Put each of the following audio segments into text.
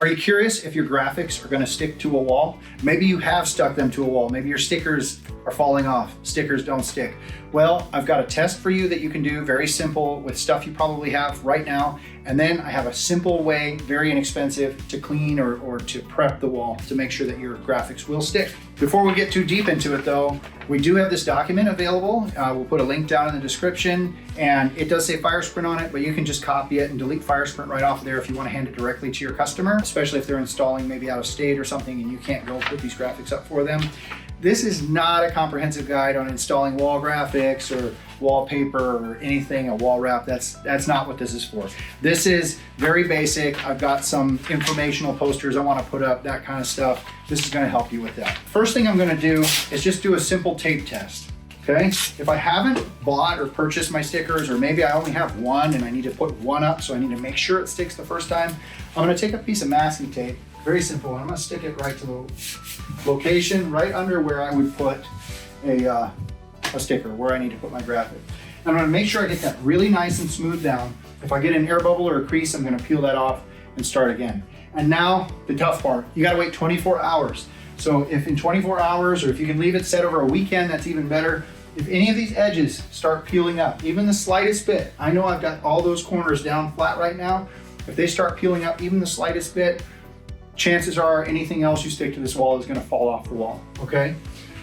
Are you curious if your graphics are going to stick to a wall? Maybe you have stuck them to a wall. Maybe your stickers are falling off. Stickers don't stick. Well, I've got a test for you that you can do, very simple, with stuff you probably have right now. And then I have a simple way, very inexpensive, to clean or to prep the wall to make sure that your graphics will stick. Before we get too deep into it though, we do have this document available. We'll put a link down in the description, and it does say Firesprint on it, but you can just copy it and delete Firesprint right off of there if you want to hand it directly to your customer, especially if they're installing maybe out of state or something and you can't go put these graphics up for them. This is not a comprehensive guide on installing wall graphics or wallpaper or anything, a wall wrap. That's not what this is for. This is very basic. I've got some informational posters I want to put up, that kind of stuff. This is going to help you with that. First thing I'm going to do is just do a simple tape test. Okay, if I haven't bought or purchased my stickers, or maybe I only have one and I need to put one up, so I need to make sure it sticks the first time, I'm going to take a piece of masking tape, very simple, and I'm going to stick it right to the location right under where I would put a sticker, where I need to put my graphic. And I'm going to make sure I get that really nice and smooth down. If I get an air bubble or a crease, I'm going to peel that off and start again. And now the tough part, you got to wait 24 hours. So if in 24 hours, or if you can leave it set over a weekend, that's even better. If any of these edges start peeling up, even the slightest bit, I know I've got all those corners down flat right now. If they start peeling up even the slightest bit, chances are anything else you stick to this wall is going to fall off the wall, okay?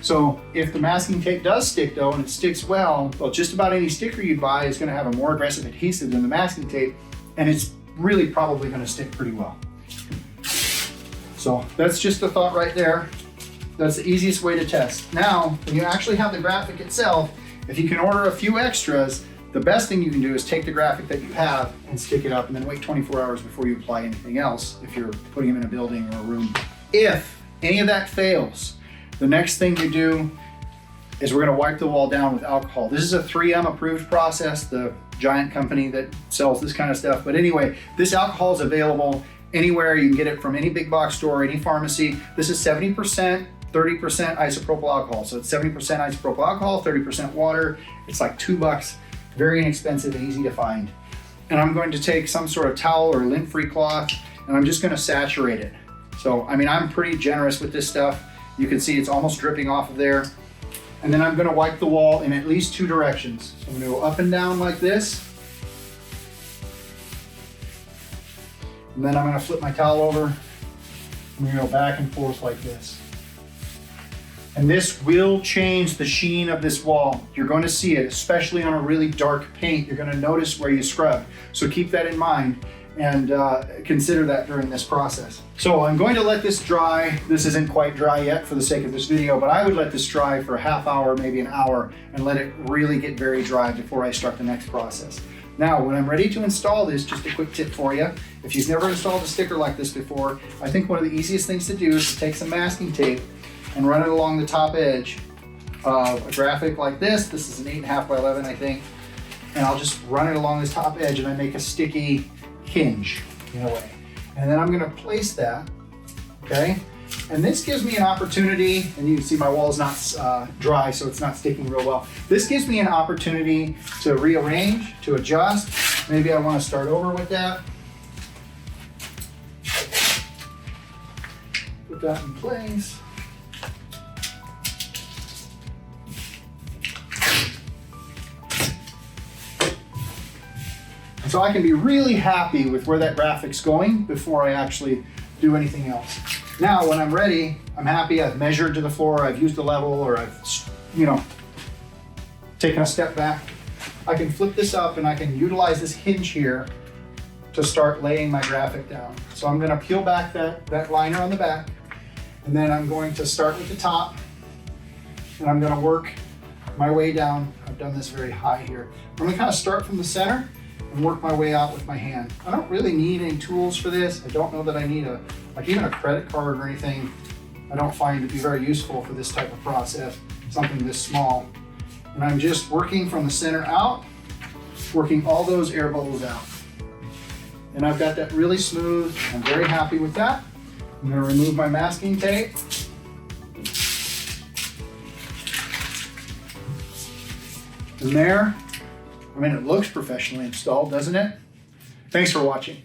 So if the masking tape does stick though, and it sticks well, just about any sticker you buy is going to have a more aggressive adhesive than the masking tape, and it's really probably going to stick pretty well. So that's just a thought right there. That's the easiest way to test. Now, when you actually have the graphic itself, if you can order a few extras, the best thing you can do is take the graphic that you have and stick it up, and then wait 24 hours before you apply anything else if you're putting them in a building or a room. If any of that fails, the next thing you do is we're gonna wipe the wall down with alcohol. This is a 3M approved process, the giant company that sells this kind of stuff. But anyway, this alcohol is available anywhere. You can get it from any big box store, any pharmacy. This is 70%, 30% isopropyl alcohol. So it's 70% isopropyl alcohol, 30% water. It's like $2, very inexpensive and easy to find. And I'm going to take some sort of towel or lint-free cloth, and I'm just gonna saturate it. So, I mean, I'm pretty generous with this stuff. You can see it's almost dripping off of there. And then I'm gonna wipe the wall in at least 2 directions. I'm gonna go up and down like this. And then I'm gonna flip my towel over. I'm gonna go back and forth like this. And this will change the sheen of this wall. You're going to see it, especially on a really dark paint. You're going to notice where you scrubbed. So keep that in mind and consider that during this process. So I'm going to let this dry. This isn't quite dry yet for the sake of this video, but I would let this dry for a half hour, maybe an hour, and let it really get very dry before I start the next process. Now, when I'm ready to install this, just a quick tip for you. If you've never installed a sticker like this before, I think one of the easiest things to do is to take some masking tape and run it along the top edge of a graphic like this. This is an 8.5 by 11, I think. And I'll just run it along this top edge, and I make a sticky hinge in a way. And then I'm gonna place that, okay? And this gives me an opportunity, and you can see my wall is not dry, so it's not sticking real well. This gives me an opportunity to rearrange, to adjust. Maybe I wanna start over with that. Put that in place. So I can be really happy with where that graphic's going before I actually do anything else. Now, when I'm ready, I'm happy, I've measured to the floor, I've used the level, or I've, taken a step back. I can flip this up and I can utilize this hinge here to start laying my graphic down. So I'm gonna peel back that liner on the back, and then I'm going to start with the top, and I'm gonna work my way down. I've done this very high here. I'm gonna kind of start from the center and work my way out with my hand. I don't really need any tools for this. I don't know that I need even a credit card or anything. I don't find to be very useful for this type of process, something this small. And I'm just working from the center out, working all those air bubbles out. And I've got that really smooth. I'm very happy with that. I'm gonna remove my masking tape. And there, I mean, it looks professionally installed, doesn't it? Thanks for watching.